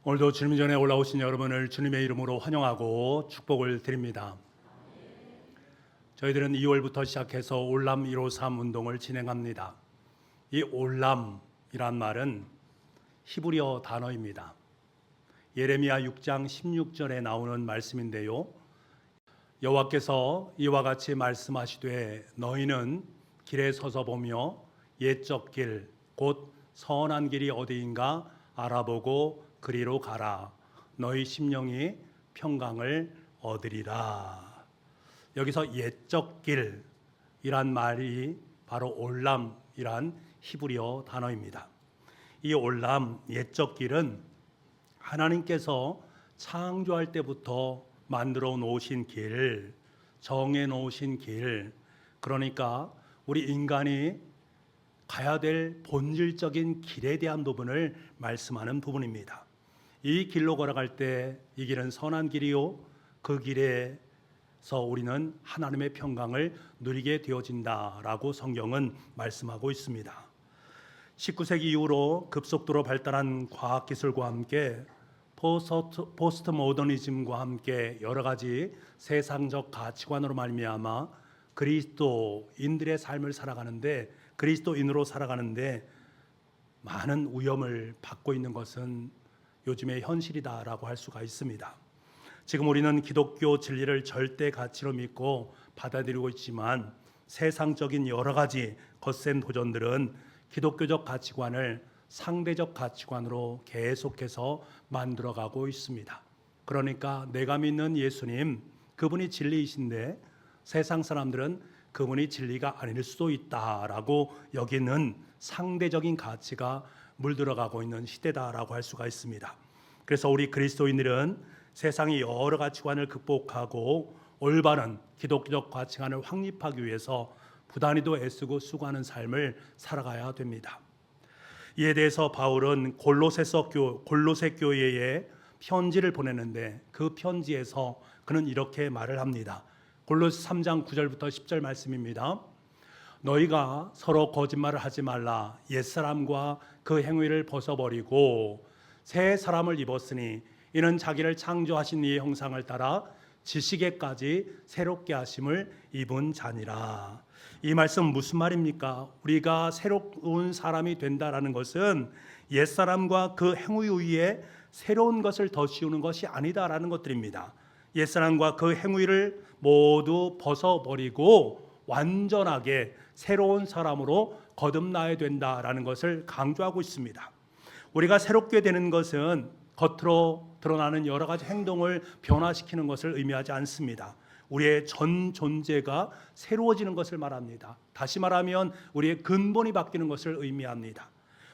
오늘도 주님 전에 올라오신 여러분을 주님의 이름으로 환영하고 축복을 드립니다. 저희들은 2월부터 시작해서 올람 153 운동을 진행합니다. 이 올람이란 말은 히브리어 단어입니다. 예레미야 6장 16절에 나오는 말씀인데요. 여호와께서 이와 같이 말씀하시되 너희는 길에 서서 보며 옛적 길 곧 선한 길이 어디인가 알아보고 그리로 가라. 너희 심령이 평강을 얻으리라. 여기서 옛적 길이란 말이 바로 올람이란 히브리어 단어입니다. 이 올람 옛적 길은 하나님께서 창조할 때부터 만들어 놓으신 길, 정해 놓으신 길, 그러니까 우리 인간이 가야 될 본질적인 길에 대한 부분을 말씀하는 부분입니다. 이 길로 걸어갈 때 이 길은 선한 길이요, 그 길에서 우리는 하나님의 평강을 누리게 되어진다라고 성경은 말씀하고 있습니다. 19세기 이후로 급속도로 발달한 과학기술과 함께 포스트 모더니즘과 함께 여러 가지 세상적 가치관으로 말미암아 그리스도인들의 삶을 살아가는데, 그리스도인으로 살아가는데 많은 위험을 받고 있는 것은 요즘의 현실이다라고 할 수가 있습니다. 지금 우리는 기독교 진리를 절대 가치로 믿고 받아들이고 있지만 세상적인 여러 가지 거센 도전들은 기독교적 가치관을 상대적 가치관으로 계속해서 만들어가고 있습니다. 그러니까 내가 믿는 예수님, 그분이 진리이신데 세상 사람들은 그분이 진리가 아닐 수도 있다라고 여기는 상대적인 가치가 물들어가고 있는 시대다라고 할 수가 있습니다. 그래서 우리 그리스도인들은 세상의 여러 가치관을 극복하고 올바른 기독교적 가치관을 확립하기 위해서 부단히도 애쓰고 수고하는 삶을 살아가야 됩니다. 이에 대해서 바울은 골로새 교회에 편지를 보내는데 그 편지에서 그는 이렇게 말을 합니다. 골로새 3장 9절부터 10절 말씀입니다. 너희가 서로 거짓말을 하지 말라. 옛사람과 그 행위를 벗어버리고 새 사람을 입었으니 이는 자기를 창조하신 이의 형상을 따라 지식에까지 새롭게 하심을 입은 자니라. 이 말씀 무슨 말입니까? 우리가 새로운 사람이 된다라는 것은 옛사람과 그 행위 위에 새로운 것을 더 씌우는 것이 아니다라는 것들입니다. 옛사람과 그 행위를 모두 벗어버리고 완전하게 새로운 사람으로 거듭나야 된다라는 것을 강조하고 있습니다. 우리가 새롭게 되는 것은 겉으로 드러나는 여러 가지 행동을 변화시키는 것을 의미하지 않습니다. 우리의 전 존재가 새로워지는 것을 말합니다. 다시 말하면 우리의 근본이 바뀌는 것을 의미합니다.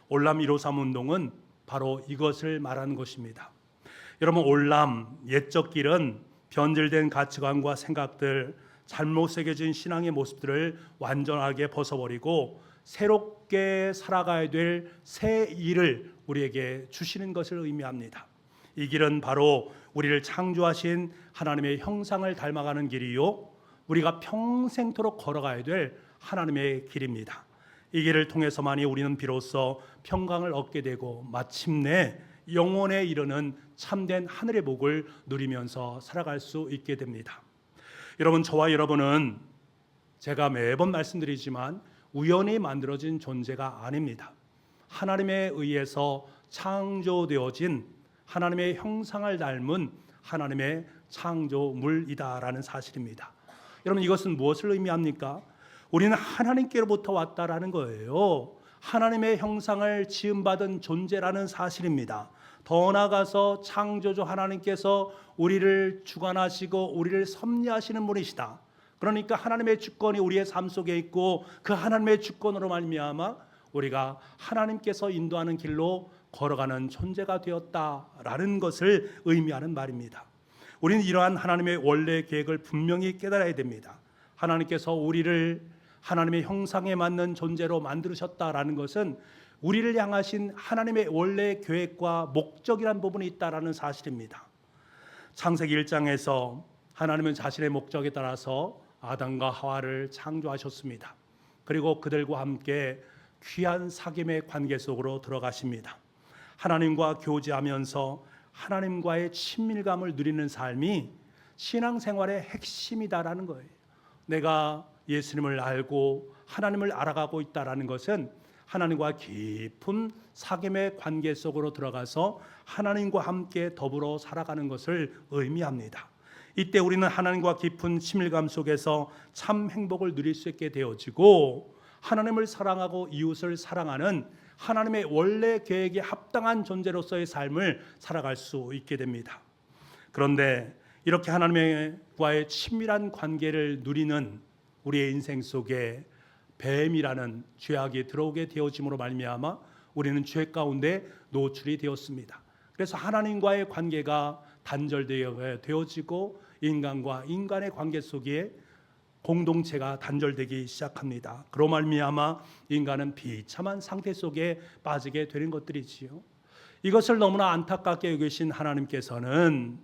올람 153 운동은 바로 이것을 말하는 것입니다. 여러분, 올람 옛적 길은 변질된 가치관과 생각들, 잘못 새겨진 신앙의 모습들을 완전하게 벗어버리고 새롭게 살아가야 될 새 일을 우리에게 주시는 것을 의미합니다. 이 길은 바로 우리를 창조하신 하나님의 형상을 닮아가는 길이요, 우리가 평생토록 걸어가야 될 하나님의 길입니다. 이 길을 통해서만이 우리는 비로소 평강을 얻게 되고 마침내 영원에 이르는 참된 하늘의 복을 누리면서 살아갈 수 있게 됩니다. 여러분, 저와 여러분은 제가 매번 말씀드리지만 우연히 만들어진 존재가 아닙니다. 하나님에 의해서 창조되어진 하나님의 형상을 닮은 하나님의 창조물이다라는 사실입니다. 여러분, 이것은 무엇을 의미합니까? 우리는 하나님께로부터 왔다라는 거예요. 하나님의 형상을 지음받은 존재라는 사실입니다. 더 나아가서 창조주 하나님께서 우리를 주관하시고 우리를 섭리하시는 분이시다. 그러니까 하나님의 주권이 우리의 삶 속에 있고 그 하나님의 주권으로 말미암아 우리가 하나님께서 인도하는 길로 걸어가는 존재가 되었다라는 것을 의미하는 말입니다. 우리는 이러한 하나님의 원래 계획을 분명히 깨달아야 됩니다. 하나님께서 우리를 하나님의 형상에 맞는 존재로 만드셨다라는 것은 우리를 향하신 하나님의 원래 계획과 목적이란 부분이 있다라는 사실입니다. 창세기 1장에서 하나님은 자신의 목적에 따라서 아담과 하와를 창조하셨습니다. 그리고 그들과 함께 귀한 사귐의 관계 속으로 들어가십니다. 하나님과 교제하면서 하나님과의 친밀감을 누리는 삶이 신앙생활의 핵심이다라는 거예요. 내가 예수님을 알고 하나님을 알아가고 있다라는 것은 하나님과 깊은 사귐의 관계 속으로 들어가서 하나님과 함께 더불어 살아가는 것을 의미합니다. 이때 우리는 하나님과 깊은 친밀감 속에서 참 행복을 누릴 수 있게 되어지고, 하나님을 사랑하고 이웃을 사랑하는 하나님의 원래 계획에 합당한 존재로서의 삶을 살아갈 수 있게 됩니다. 그런데 이렇게 하나님과의 친밀한 관계를 누리는 우리의 인생 속에 뱀이라는 죄악이 들어오게 되어짐으로 말미암아 우리는 죄 가운데 노출이 되었습니다. 그래서 하나님과의 관계가 단절되어지고 인간과 인간의 관계 속에 공동체가 단절되기 시작합니다. 그로 말미암아 인간은 비참한 상태 속에 빠지게 되는 것들이지요. 이것을 너무나 안타깝게 여기신 하나님께서는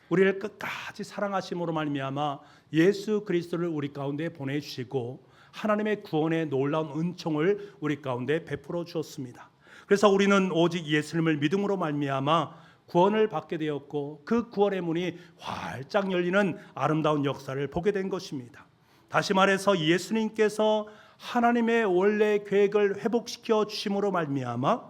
우리를 끝까지 사랑하심으로 말미암아 예수 그리스도를 우리 가운데 보내주시고 하나님의 구원의 놀라운 은총을 우리 가운데 베풀어 주었습니다. 그래서 우리는 오직 예수님을 믿음으로 말미암아 구원을 받게 되었고, 그 구원의 문이 활짝 열리는 아름다운 역사를 보게 된 것입니다. 다시 말해서 예수님께서 하나님의 원래 계획을 회복시켜 주심으로 말미암아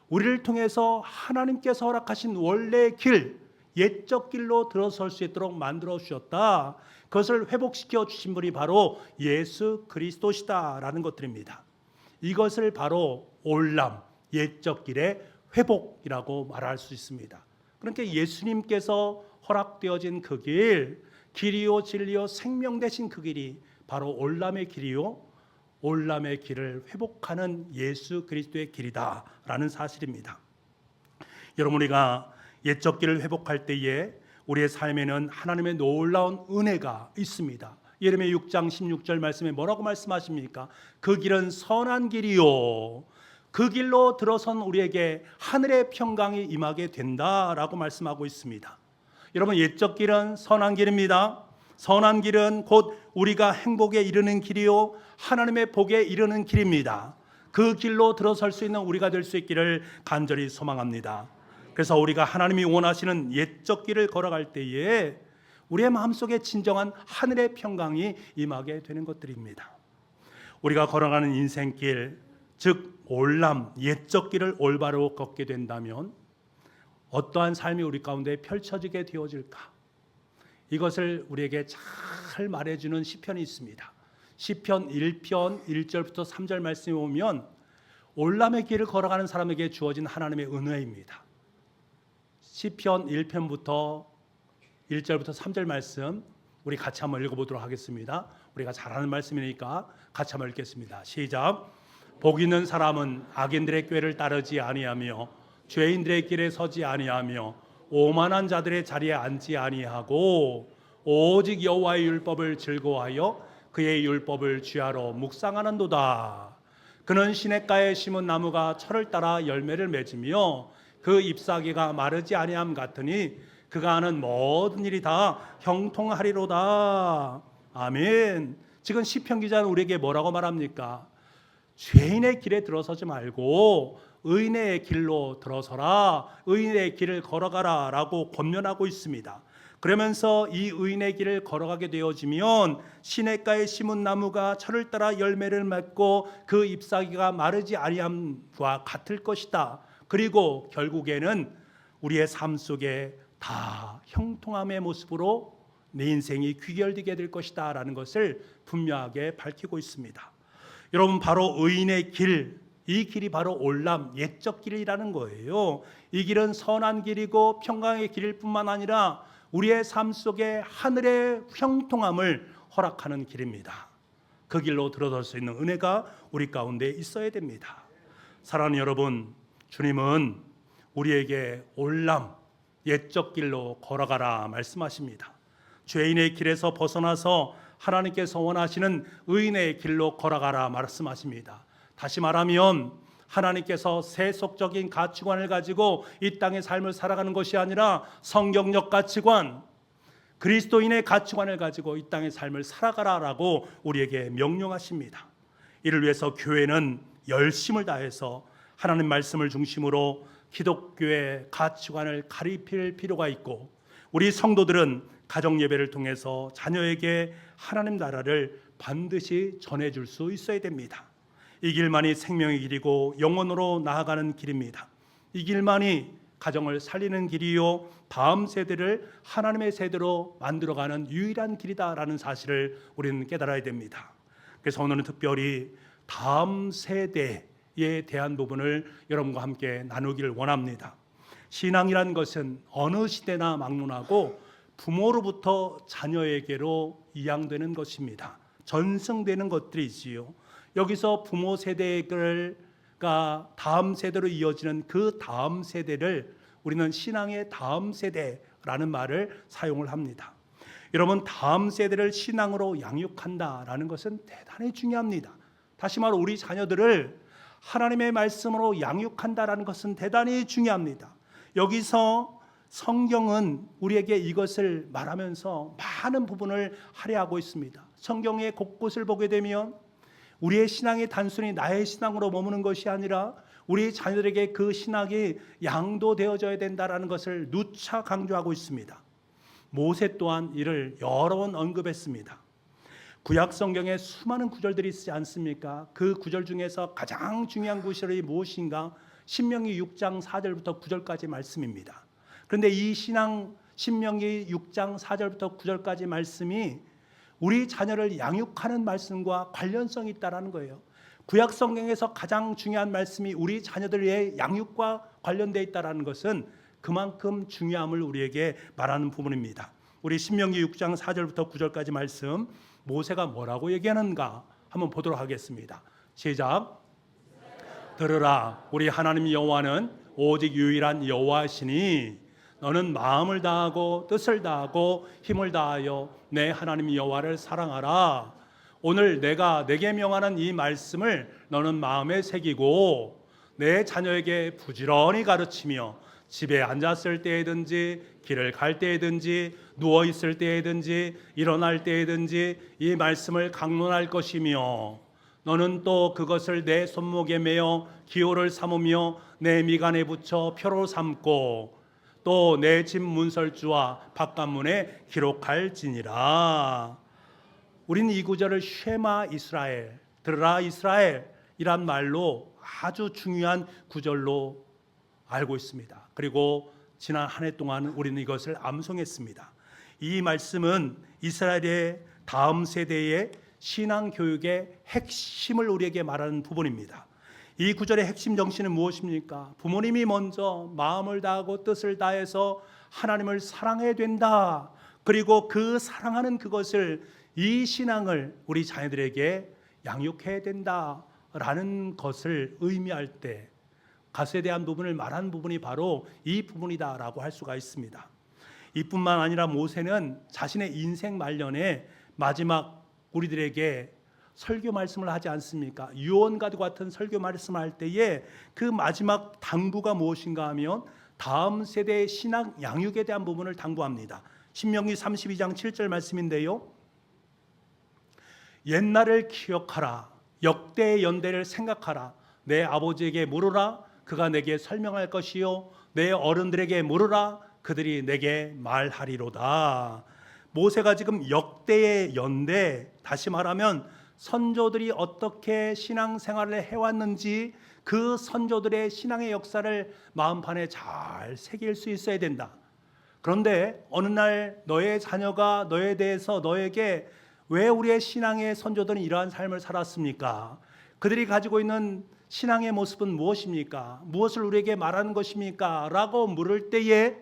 우리를 통해서 하나님께서 허락하신 원래 길, 옛적 길로 들어설 수 있도록 만들어 주셨다. 그것을 회복시켜 주신 분이 바로 예수 그리스도시다라는 것들입니다. 이것을 바로 올람, 옛적 길의 회복이라고 말할 수 있습니다. 그러니까 예수님께서 허락되어진 그 길, 길이요 진리요 생명 되신 그 길이 바로 올람의 길이요, 올람의 길을 회복하는 예수 그리스도의 길이다라는 사실입니다. 여러분, 우리가 옛적 길을 회복할 때에 우리의 삶에는 하나님의 놀라운 은혜가 있습니다. 예레미야 6장 16절 말씀에 뭐라고 말씀하십니까? 그 길은 선한 길이요, 그 길로 들어선 우리에게 하늘의 평강이 임하게 된다라고 말씀하고 있습니다. 여러분, 옛적 길은 선한 길입니다. 선한 길은 곧 우리가 행복에 이르는 길이요, 하나님의 복에 이르는 길입니다. 그 길로 들어설 수 있는 우리가 될 수 있기를 간절히 소망합니다. 그래서 우리가 하나님이 원하시는 옛적 길을 걸어갈 때에 우리의 마음속에 진정한 하늘의 평강이 임하게 되는 것들입니다. 우리가 걸어가는 인생길, 즉 올람, 옛적 길을 올바로 걷게 된다면 어떠한 삶이 우리 가운데 펼쳐지게 되어질까? 이것을 우리에게 잘 말해주는 시편이 있습니다. 시편 1편 1절부터 3절 말씀에 보면 올람의 길을 걸어가는 사람에게 주어진 하나님의 은혜입니다. 시편 1편부터 1절부터 3절 말씀 우리 같이 한번 읽어보도록 하겠습니다. 우리가 잘 아는 말씀이니까 같이 한번 읽겠습니다. 시작. 복 있는 사람은 악인들의 꾀를 따르지 아니하며 죄인들의 길에 서지 아니하며 오만한 자들의 자리에 앉지 아니하고 오직 여호와의 율법을 즐거워하여 그의 율법을 주야로 묵상하는도다. 그는 시냇가에 심은 나무가 철을 따라 열매를 맺으며 그 잎사귀가 마르지 아니함 같으니 그가 하는 모든 일이 다 형통하리로다. 아멘. 지금 시편 기자는 우리에게 뭐라고 말합니까? 죄인의 길에 들어서지 말고 의인의 길로 들어서라, 의인의 길을 걸어가라 라고 권면하고 있습니다. 그러면서 이 의인의 길을 걸어가게 되어지면 시냇가에 심은 나무가 철을 따라 열매를 맺고 그 잎사귀가 마르지 아니함과 같을 것이다. 그리고 결국에는 우리의 삶 속에 다 형통함의 모습으로 내 인생이 귀결되게 될 것이다 라는 것을 분명하게 밝히고 있습니다. 여러분, 바로 의인의 길, 이 길이 바로 올람, 옛적 길이라는 거예요. 이 길은 선한 길이고 평강의 길일 뿐만 아니라 우리의 삶 속에 하늘의 형통함을 허락하는 길입니다. 그 길로 들어설 수 있는 은혜가 우리 가운데 있어야 됩니다. 사랑하는 여러분, 주님은 우리에게 올람, 옛적 길로 걸어가라 말씀하십니다. 죄인의 길에서 벗어나서 하나님께서 원하시는 의인의 길로 걸어가라 말씀하십니다. 다시 말하면 하나님께서 세속적인 가치관을 가지고 이 땅의 삶을 살아가는 것이 아니라 성경적 가치관, 그리스도인의 가치관을 가지고 이 땅의 삶을 살아가라라고 우리에게 명령하십니다. 이를 위해서 교회는 열심을 다해서 하나님 말씀을 중심으로 기독교의 가치관을 가리킬 필요가 있고, 우리 성도들은 가정 예배를 통해서 자녀에게 하나님 나라를 반드시 전해줄 수 있어야 됩니다. 이 길만이 생명의 길이고 영원으로 나아가는 길입니다. 이 길만이 가정을 살리는 길이요, 다음 세대를 하나님의 세대로 만들어가는 유일한 길이다라는 사실을 우리는 깨달아야 됩니다. 그래서 오늘은 특별히 다음 세대에 대한 부분을 여러분과 함께 나누기를 원합니다. 신앙이란 것은 어느 시대나 막론하고 부모로부터 자녀에게로 이양되는 것입니다. 전승되는 것들이지요. 여기서 부모 세대가 다음 세대로 이어지는 그 다음 세대를 우리는 신앙의 다음 세대라는 말을 사용을 합니다. 여러분, 다음 세대를 신앙으로 양육한다라는 것은 대단히 중요합니다. 다시 말해 우리 자녀들을 하나님의 말씀으로 양육한다라는 것은 대단히 중요합니다. 여기서 성경은 우리에게 이것을 말하면서 많은 부분을 할애하고 있습니다. 성경의 곳곳을 보게 되면 우리의 신앙이 단순히 나의 신앙으로 머무는 것이 아니라 우리 자녀들에게 그 신학이 양도되어져야 된다는 것을 누차 강조하고 있습니다. 모세 또한 이를 여러 번 언급했습니다. 구약 성경에 수많은 구절들이 있지 않습니까? 그 구절 중에서 가장 중요한 구절이 무엇인가? 신명기 6장 4절부터 9절까지 말씀입니다. 그런데 이 신명기 6장 4절부터 9절까지 말씀이 우리 자녀를 양육하는 말씀과 관련성이 있다는 거예요. 구약 성경에서 가장 중요한 말씀이 우리 자녀들의 양육과 관련되어 있다는 것은 그만큼 중요함을 우리에게 말하는 부분입니다. 우리 신명기 6장 4절부터 9절까지 말씀, 모세가 뭐라고 얘기하는가 한번 보도록 하겠습니다. 시작. 들으라, 우리 하나님 여호와는 오직 유일한 여호와시니 너는 마음을 다하고 뜻을 다하고 힘을 다하여 내 하나님 여호와를 사랑하라. 오늘 내가 내게 명하는 이 말씀을 너는 마음에 새기고 내 자녀에게 부지런히 가르치며 집에 앉았을 때에든지 길을 갈 때에든지 누워 있을 때에든지 일어날 때에든지 이 말씀을 강론할 것이며 너는 또 그것을 내 손목에 매어 기호를 삼으며 내 미간에 붙여 표로 삼고 또 내 집 문설주와 바깥문에 기록할지니라. 우리는 이 구절을 쉐마 이스라엘, 들으라 이스라엘이란 말로 아주 중요한 구절로 알고 있습니다. 그리고 지난 한 해 동안 우리는 이것을 암송했습니다. 이 말씀은 이스라엘의 다음 세대의 신앙 교육의 핵심을 우리에게 말하는 부분입니다. 이 구절의 핵심 정신은 무엇입니까? 부모님이 먼저 마음을 다하고 뜻을 다해서 하나님을 사랑해야 된다. 그리고 그 사랑하는 그것을, 이 신앙을 우리 자녀들에게 양육해야 된다라는 것을 의미할 때 가수에 대한 부분을 말하는 부분이 바로 이 부분이다라고 할 수가 있습니다. 이뿐만 아니라 모세는 자신의 인생 말년에 마지막 우리들에게 설교 말씀을 하지 않습니까? 유언과도 같은 설교 말씀을 할 때에 그 마지막 당부가 무엇인가 하면 다음 세대의 신앙 양육에 대한 부분을 당부합니다. 신명기 32장 7절 말씀인데요. 옛날을 기억하라. 역대의 연대를 생각하라. 내 아버지에게 물으라. 그가 내게 설명할 것이요. 내 어른들에게 물으라. 그들이 내게 말하리로다. 모세가 지금 역대의 연대, 다시 말하면 선조들이 어떻게 신앙생활을 해왔는지 그 선조들의 신앙의 역사를 마음판에 잘 새길 수 있어야 된다. 그런데 어느 날 너의 자녀가 너에 대해서 너에게 왜 우리의 신앙의 선조들은 이러한 삶을 살았습니까? 그들이 가지고 있는 신앙의 모습은 무엇입니까? 무엇을 우리에게 말하는 것입니까? 라고 물을 때에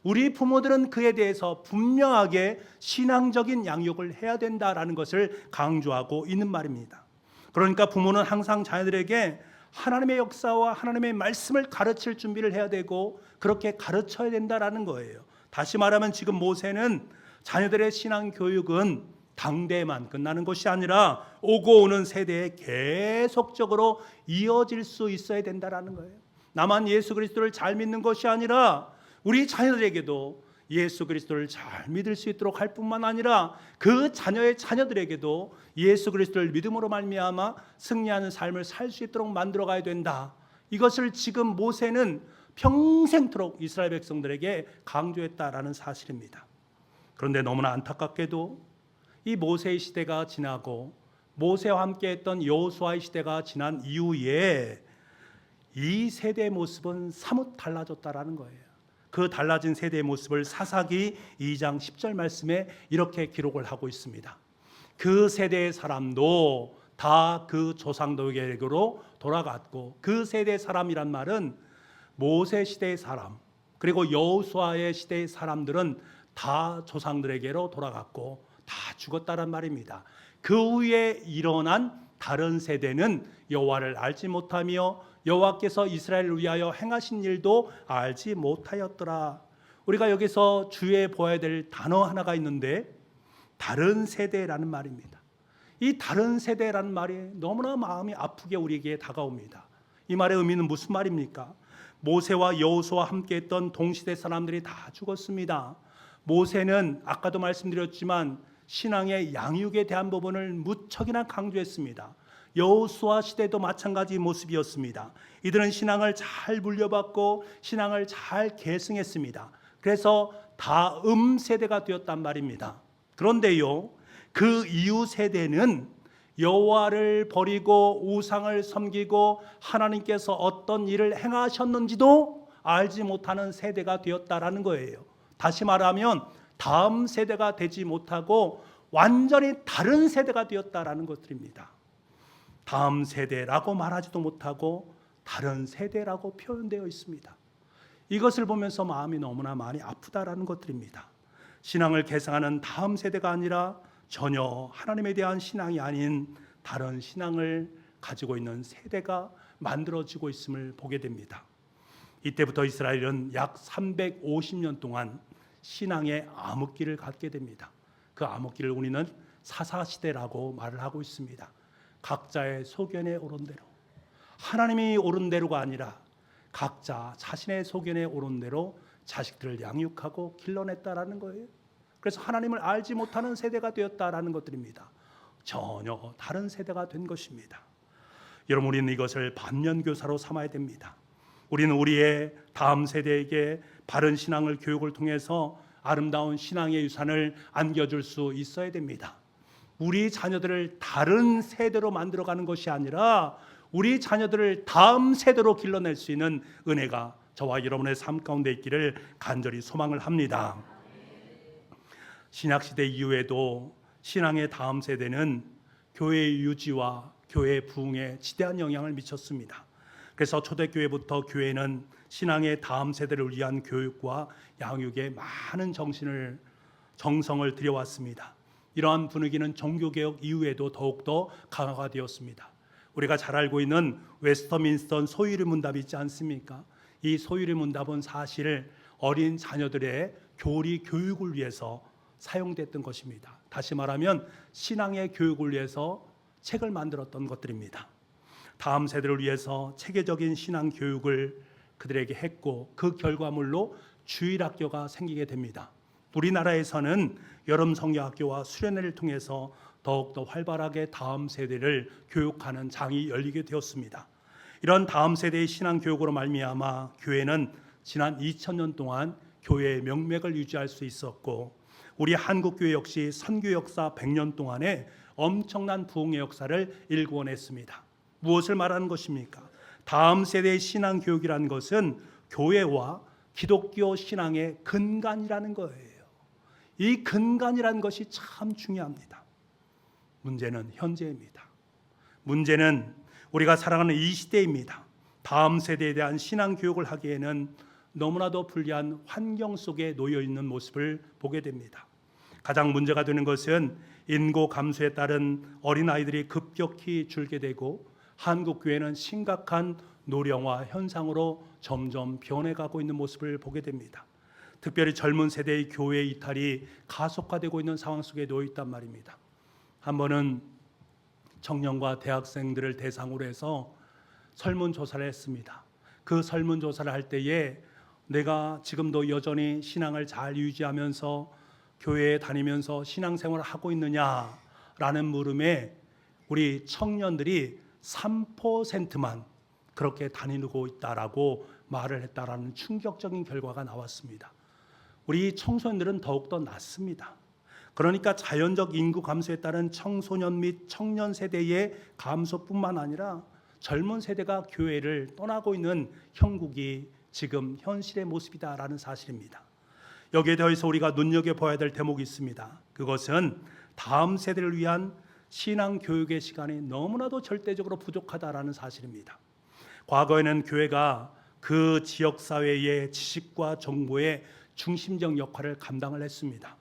우리 부모들은 그에 대해서 분명하게 신앙적인 양육을 해야 된다라는 것을 강조하고 있는 말입니다. 그러니까 부모는 항상 자녀들에게 하나님의 역사와 하나님의 말씀을 가르칠 준비를 해야 되고 그렇게 가르쳐야 된다라는 거예요. 다시 말하면 지금 모세는 자녀들의 신앙 교육은 당대에만 끝나는 것이 아니라 오고 오는 세대에 계속적으로 이어질 수 있어야 된다라는 거예요. 나만 예수 그리스도를 잘 믿는 것이 아니라 우리 자녀들에게도 예수 그리스도를 잘 믿을 수 있도록 할 뿐만 아니라 그 자녀의 자녀들에게도 예수 그리스도를 믿음으로 말미암아 승리하는 삶을 살 수 있도록 만들어가야 된다. 이것을 지금 모세는 평생토록 이스라엘 백성들에게 강조했다라는 사실입니다. 그런데 너무나 안타깝게도 이 모세의 시대가 지나고 모세와 함께했던 여호수아의 시대가 지난 이후에 이 세대의 모습은 사뭇 달라졌다라는 거예요. 그 달라진 세대의 모습을 사사기 2장 10절 말씀에 이렇게 기록을 하고 있습니다. 그 세대의 사람도 다 그 조상들에게로 돌아갔고, 그 세대의 사람이란 말은 모세 시대의 사람 그리고 여호수아의 시대의 사람들은 다 조상들에게로 돌아갔고 다 죽었다란 말입니다. 그 후에 일어난 다른 세대는 여호와를 알지 못하며 여호와께서 이스라엘을 위하여 행하신 일도 알지 못하였더라. 우리가 여기서 주의해 보아야 될 단어 하나가 있는데 다른 세대라는 말입니다. 이 다른 세대라는 말이 너무나 마음이 아프게 우리에게 다가옵니다. 이 말의 의미는 무슨 말입니까? 모세와 여호수아와 함께했던 동시대 사람들이 다 죽었습니다. 모세는 아까도 말씀드렸지만 신앙의 양육에 대한 부분을 무척이나 강조했습니다. 여호수아 시대도 마찬가지 모습이었습니다. 이들은 신앙을 잘 물려받고 신앙을 잘 계승했습니다. 그래서 다음 세대가 되었단 말입니다. 그런데요, 그 이후 세대는 여호와를 버리고 우상을 섬기고 하나님께서 어떤 일을 행하셨는지도 알지 못하는 세대가 되었다라는 거예요. 다시 말하면 다음 세대가 되지 못하고 완전히 다른 세대가 되었다라는 것들입니다. 다음 세대라고 말하지도 못하고 다른 세대라고 표현되어 있습니다. 이것을 보면서 마음이 너무나 많이 아프다라는 것들입니다. 신앙을 계승하는 다음 세대가 아니라 전혀 하나님에 대한 신앙이 아닌 다른 신앙을 가지고 있는 세대가 만들어지고 있음을 보게 됩니다. 이때부터 이스라엘은 약 350년 동안 신앙의 암흑기를 갖게 됩니다. 그 암흑기를 우리는 사사시대라고 말을 하고 있습니다. 각자의 소견에 오른 대로, 하나님이 오른 대로가 아니라 각자 자신의 소견에 오른 대로 자식들을 양육하고 길러냈다라는 거예요. 그래서 하나님을 알지 못하는 세대가 되었다라는 것들입니다. 전혀 다른 세대가 된 것입니다. 여러분, 우리는 이것을 반면교사로 삼아야 됩니다. 우리는 우리의 다음 세대에게 바른 신앙을 교육을 통해서 아름다운 신앙의 유산을 안겨줄 수 있어야 됩니다. 우리 자녀들을 다른 세대로 만들어가는 것이 아니라 우리 자녀들을 다음 세대로 길러낼 수 있는 은혜가 저와 여러분의 삶 가운데 있기를 간절히 소망을 합니다. 신약시대 이후에도 신앙의 다음 세대는 교회의 유지와 교회의 부흥에 지대한 영향을 미쳤습니다. 그래서 초대교회부터 교회는 신앙의 다음 세대를 위한 교육과 양육에 많은 정성을 들여왔습니다. 이러한 분위기는 종교개혁 이후에도 더욱더 강화가 되었습니다. 우리가 잘 알고 있는 웨스터민스터 소유리 문답이 있지 않습니까? 이 소유리 문답은 사실 어린 자녀들의 교리 교육을 위해서 사용됐던 것입니다. 다시 말하면 신앙의 교육을 위해서 책을 만들었던 것들입니다. 다음 세대를 위해서 체계적인 신앙 교육을 그들에게 했고 그 결과물로 주일학교가 생기게 됩니다. 우리나라에서는 여름 성경학교와 수련회를 통해서 더욱더 활발하게 다음 세대를 교육하는 장이 열리게 되었습니다. 이런 다음 세대의 신앙 교육으로 말미암아 교회는 지난 2000년 동안 교회의 명맥을 유지할 수 있었고 우리 한국교회 역시 선교 역사 100년 동안에 엄청난 부흥의 역사를 일궈냈습니다. 무엇을 말하는 것입니까? 다음 세대의 신앙 교육이라는 것은 교회와 기독교 신앙의 근간이라는 거예요. 이 근간이라는 것이 참 중요합니다. 문제는 현재입니다. 문제는 우리가 살아가는 이 시대입니다. 다음 세대에 대한 신앙 교육을 하기에는 너무나도 불리한 환경 속에 놓여 있는 모습을 보게 됩니다. 가장 문제가 되는 것은 인구 감소에 따른 어린아이들이 급격히 줄게 되고 한국 교회는 심각한 노령화 현상으로 점점 변해가고 있는 모습을 보게 됩니다. 특별히 젊은 세대의 교회 이탈이 가속화되고 있는 상황 속에 놓여 있단 말입니다. 한 번은 청년과 대학생들을 대상으로 해서 설문조사를 했습니다. 그 설문조사를 할 때에 내가 지금도 여전히 신앙을 잘 유지하면서 교회에 다니면서 신앙생활을 하고 있느냐라는 물음에 우리 청년들이 3%만 그렇게 다니고 있다라고 말을 했다라는 충격적인 결과가 나왔습니다. 우리 청소년들은 더욱더 낮습니다. 그러니까 자연적 인구 감소에 따른 청소년 및 청년 세대의 감소뿐만 아니라 젊은 세대가 교회를 떠나고 있는 형국이 지금 현실의 모습이다라는 사실입니다. 여기에 더해서 우리가 눈여겨봐야 될 대목이 있습니다. 그것은 다음 세대를 위한 신앙 교육의 시간이 너무나도 절대적으로 부족하다라는 사실입니다. 과거에는 교회가 그 지역 사회의 지식과 정보의 중심적 역할을 감당을 했습니다.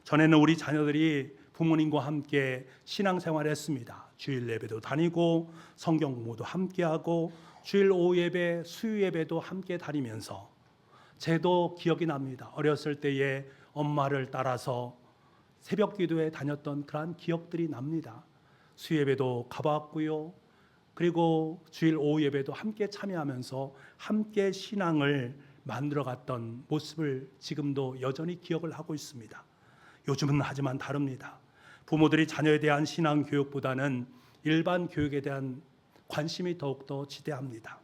전에는 우리 자녀들이 부모님과 함께 신앙생활을 했습니다. 주일 예배도 다니고 성경 공부도 함께하고 주일 오후 예배, 수요 예배도 함께 다니면서 제도 기억이 납니다. 어렸을 때에 엄마를 따라서 새벽 기도에 다녔던 그러한 기억들이 납니다. 수요 예배도 가봤고요. 그리고 주일 오후 예배도 함께 참여하면서 함께 신앙을 만들어갔던 모습을 지금도 여전히 기억을 하고 있습니다. 요즘은 하지만 다릅니다. 부모들이 자녀에 대한 신앙 교육보다는 일반 교육에 대한 관심이 더욱더 지대합니다.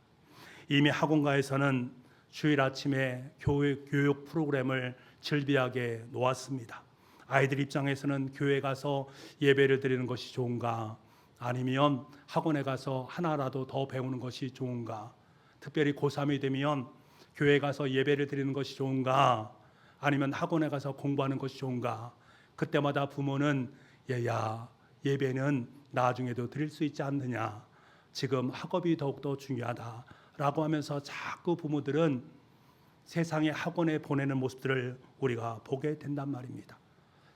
이미 학원가에서는 주일 아침에 교육 프로그램을 즐비하게 놓았습니다. 아이들 입장에서는 교회 가서 예배를 드리는 것이 좋은가, 아니면 학원에 가서 하나라도 더 배우는 것이 좋은가, 특별히 고3이 되면 교회 가서 예배를 드리는 것이 좋은가, 아니면 학원에 가서 공부하는 것이 좋은가. 그때마다 부모는 얘야, 예배는 나중에도 드릴 수 있지 않느냐, 지금 학업이 더욱더 중요하다라고 하면서 자꾸 부모들은 세상의 학원에 보내는 모습들을 우리가 보게 된단 말입니다.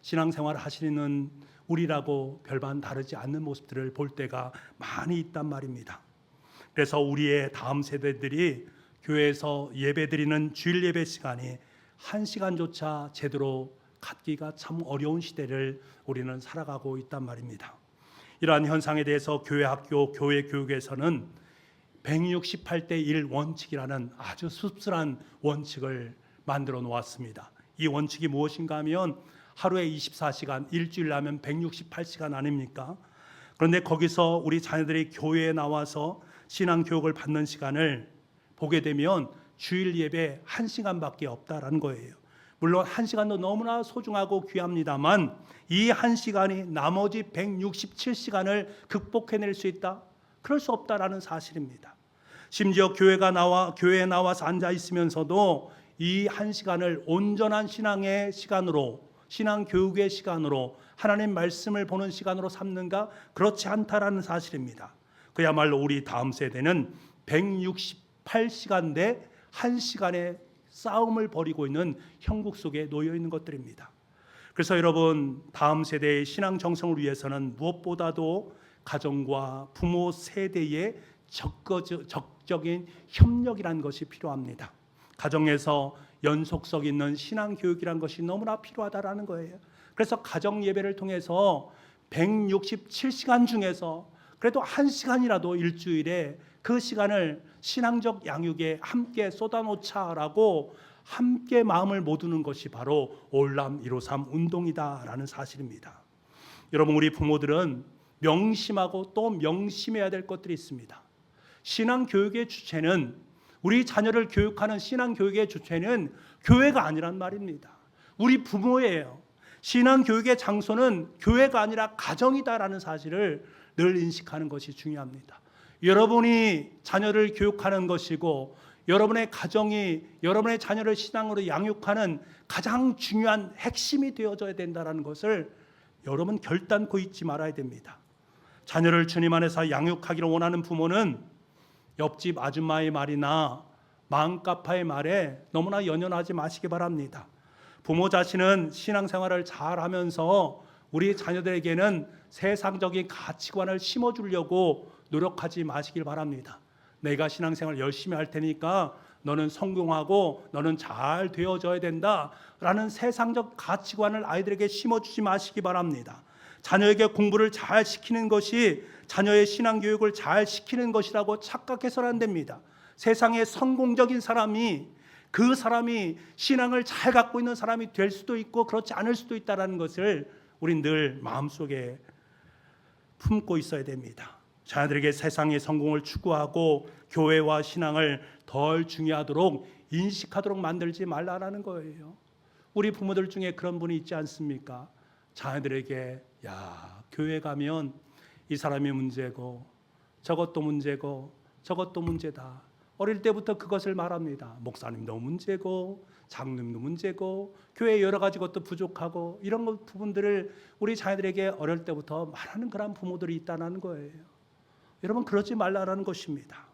신앙생활 하시는 우리라고 별반 다르지 않는 모습들을 볼 때가 많이 있단 말입니다. 그래서 우리의 다음 세대들이 교회에서 예배드리는 주일 예배 시간이 1시간조차 제대로 갖기가 참 어려운 시대를 우리는 살아가고 있단 말입니다. 이러한 현상에 대해서 교회 학교, 교회 교육에서는 168대 1 원칙이라는 아주 씁쓸한 원칙을 만들어 놓았습니다. 이 원칙이 무엇인가 하면 하루에 24시간, 일주일 하면 168시간 아닙니까? 그런데 거기서 우리 자녀들이 교회에 나와서 신앙 교육을 받는 시간을 보게 되면 주일 예배 1시간밖에 없다라는 거예요. 물론 1시간도 너무나 소중하고 귀합니다만 이 1시간이 나머지 167시간을 극복해낼 수 있다? 그럴 수 없다라는 사실입니다. 심지어 교회에 나와서 앉아 있으면서도 이 1시간을 온전한 신앙의 시간으로, 신앙 교육의 시간으로, 하나님 말씀을 보는 시간으로 삼는가? 그렇지 않다라는 사실입니다. 그야말로 우리 다음 세대는 168시간 대 1시간의 싸움을 벌이고 있는 형국 속에 놓여 있는 것들입니다. 그래서 여러분, 다음 세대의 신앙 정성을 위해서는 무엇보다도 가정과 부모 세대의 적극적인 협력이라는 것이 필요합니다. 가정에서 연속성 있는 신앙 교육이라는 것이 너무나 필요하다라는 거예요. 그래서 가정 예배를 통해서 167시간 중에서 그래도 1시간이라도 일주일에 그 시간을 신앙적 양육에 함께 쏟아놓자라고 함께 마음을 모두는 것이 바로 올람 153 운동이다라는 사실입니다. 여러분, 우리 부모들은 명심하고 또 명심해야 될 것들이 있습니다. 신앙 교육의 주체는, 우리 자녀를 교육하는 신앙 교육의 주체는 교회가 아니란 말입니다. 우리 부모예요. 신앙 교육의 장소는 교회가 아니라 가정이다라는 사실을 늘 인식하는 것이 중요합니다. 여러분이 자녀를 교육하는 것이고 여러분의 가정이 여러분의 자녀를 신앙으로 양육하는 가장 중요한 핵심이 되어져야 된다는 것을 여러분 결단코 잊지 말아야 됩니다. 자녀를 주님 안에서 양육하기를 원하는 부모는 옆집 아줌마의 말이나 맘카파의 말에 너무나 연연하지 마시기 바랍니다. 부모 자신은 신앙생활을 잘하면서 우리 자녀들에게는 세상적인 가치관을 심어주려고 노력하지 마시길 바랍니다. 내가 신앙생활 열심히 할 테니까 너는 성공하고 너는 잘 되어져야 된다라는 세상적 가치관을 아이들에게 심어주지 마시기 바랍니다. 자녀에게 공부를 잘 시키는 것이 자녀의 신앙교육을 잘 시키는 것이라고 착각해서는 안 됩니다. 세상에 성공적인 사람이, 그 사람이 신앙을 잘 갖고 있는 사람이 될 수도 있고 그렇지 않을 수도 있다는 것을 우린 늘 마음속에 품고 있어야 됩니다. 자녀들에게 세상의 성공을 추구하고 교회와 신앙을 덜 중요하도록 인식하도록 만들지 말라라는 거예요. 우리 부모들 중에 그런 분이 있지 않습니까? 자녀들에게 교회 가면 이 사람이 문제고 저것도 문제고 저것도 문제다. 어릴 때부터 그것을 말합니다. 목사님도 문제고 장님도 문제고 교회 여러 가지 것도 부족하고 이런 부분들을 우리 자녀들에게 어릴 때부터 말하는 그런 부모들이 있다는 거예요. 여러분, 그러지 말라는 것입니다.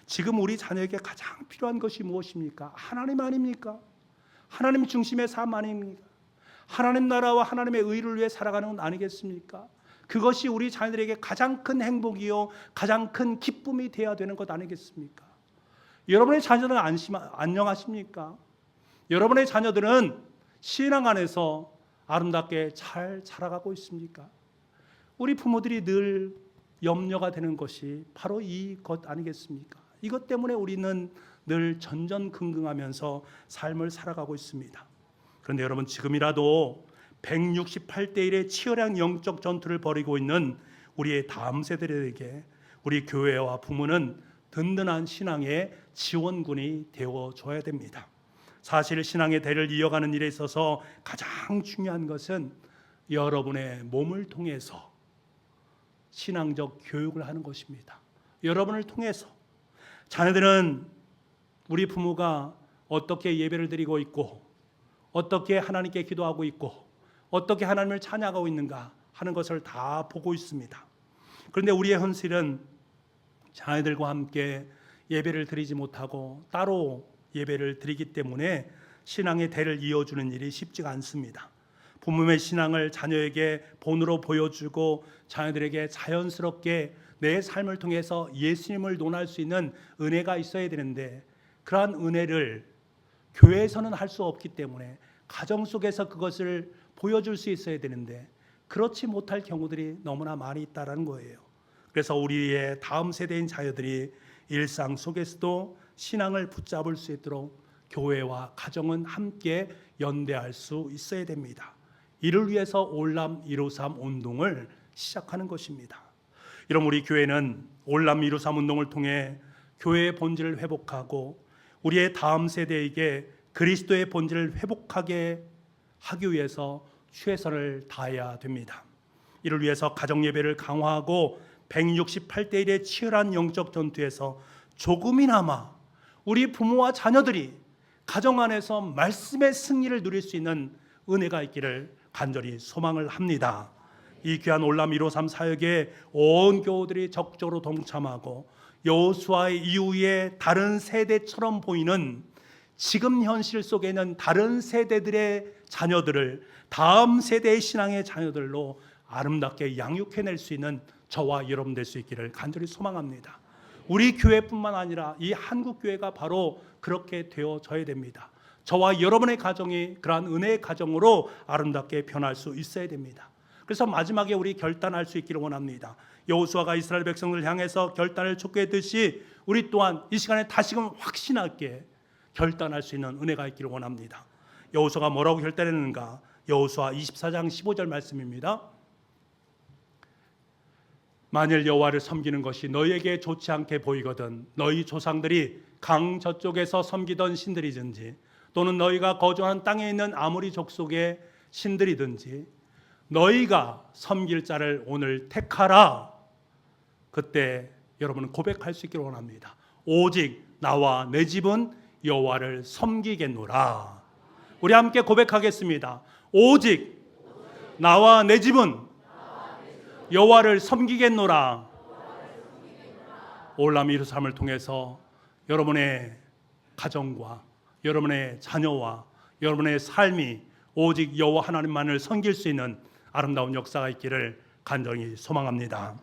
지금 우리 자녀에게 가장 필요한 것이 무엇입니까? 하나님 아닙니까? 하나님 중심의 삶 아닙니까? 하나님 나라와 하나님의 의를 위해 살아가는 건 아니겠습니까? 그것이 우리 자녀들에게 가장 큰 행복이요 가장 큰 기쁨이 되어야 되는 것 아니겠습니까? 여러분의 자녀들은 안녕하십니까? 여러분의 자녀들은 신앙 안에서 아름답게 잘 자라가고 있습니까? 우리 부모들이 늘 염려가 되는 것이 바로 이것 아니겠습니까? 이것 때문에 우리는 늘 전전긍긍하면서 삶을 살아가고 있습니다. 그런데 여러분, 지금이라도 168대 1의 치열한 영적 전투를 벌이고 있는 우리의 다음 세대들에게 우리 교회와 부모는 든든한 신앙의 지원군이 되어줘야 됩니다. 사실 신앙의 대를 이어가는 일에 있어서 가장 중요한 것은 여러분의 몸을 통해서 신앙적 교육을 하는 것입니다. 여러분을 통해서 자녀들은 우리 부모가 어떻게 예배를 드리고 있고 어떻게 하나님께 기도하고 있고 어떻게 하나님을 찬양하고 있는가 하는 것을 다 보고 있습니다. 그런데 우리의 현실은 자녀들과 함께 예배를 드리지 못하고 따로 예배를 드리기 때문에 신앙의 대를 이어주는 일이 쉽지가 않습니다. 부모의 신앙을 자녀에게 본으로 보여주고 자녀들에게 자연스럽게 내 삶을 통해서 예수님을 논할 수 있는 은혜가 있어야 되는데 그러한 은혜를 교회에서는 할 수 없기 때문에 가정 속에서 그것을 보여줄 수 있어야 되는데 그렇지 못할 경우들이 너무나 많이 있다는 거예요. 그래서 우리의 다음 세대인 자녀들이 일상 속에서도 신앙을 붙잡을 수 있도록 교회와 가정은 함께 연대할 수 있어야 됩니다. 이를 위해서 올람 153 운동을 시작하는 것입니다. 이런 우리 교회는 올람 153 운동을 통해 교회의 본질을 회복하고 우리의 다음 세대에게 그리스도의 본질을 회복하게 하기 위해서 최선을 다해야 됩니다. 이를 위해서 가정 예배를 강화하고 168대 1의 치열한 영적 전투에서 조금이나마 우리 부모와 자녀들이 가정 안에서 말씀의 승리를 누릴 수 있는 은혜가 있기를 간절히 소망을 합니다. 이 귀한 올람 153 사역에 온 교우들이 적극적으로 동참하고 여호수아의 이후에 다른 세대처럼 보이는 지금 현실 속에 있는 다른 세대들의 자녀들을 다음 세대의 신앙의 자녀들로 아름답게 양육해낼 수 있는 저와 여러분 될 수 있기를 간절히 소망합니다. 우리 교회뿐만 아니라 이 한국교회가 바로 그렇게 되어져야 됩니다. 저와 여러분의 가정이 그러한 은혜의 가정으로 아름답게 변할 수 있어야 됩니다. 그래서 마지막에 우리 결단할 수 있기를 원합니다. 여호수아가 이스라엘 백성을 향해서 결단을 촉구했듯이 우리 또한 이 시간에 다시금 확신하게 결단할 수 있는 은혜가 있기를 원합니다. 여호수아가 뭐라고 결단했는가? 여호수아 24장 15절 말씀입니다. 만일 여호와를 섬기는 것이 너희에게 좋지 않게 보이거든 너희 조상들이 강 저쪽에서 섬기던 신들이든지 또는 너희가 거주하는 땅에 있는 아모리 족속의 신들이든지 너희가 섬길 자를 오늘 택하라. 그때 여러분은 고백할 수 있기를 원합니다. 오직 나와 내 집은 여호와를 섬기겠노라. 우리 함께 고백하겠습니다. 오직 나와 내 집은 여호와를 섬기겠노라. 올람 153을 통해서 여러분의 가정과 여러분의 자녀와 여러분의 삶이 오직 여호와 하나님만을 섬길 수 있는 아름다운 역사가 있기를 간절히 소망합니다.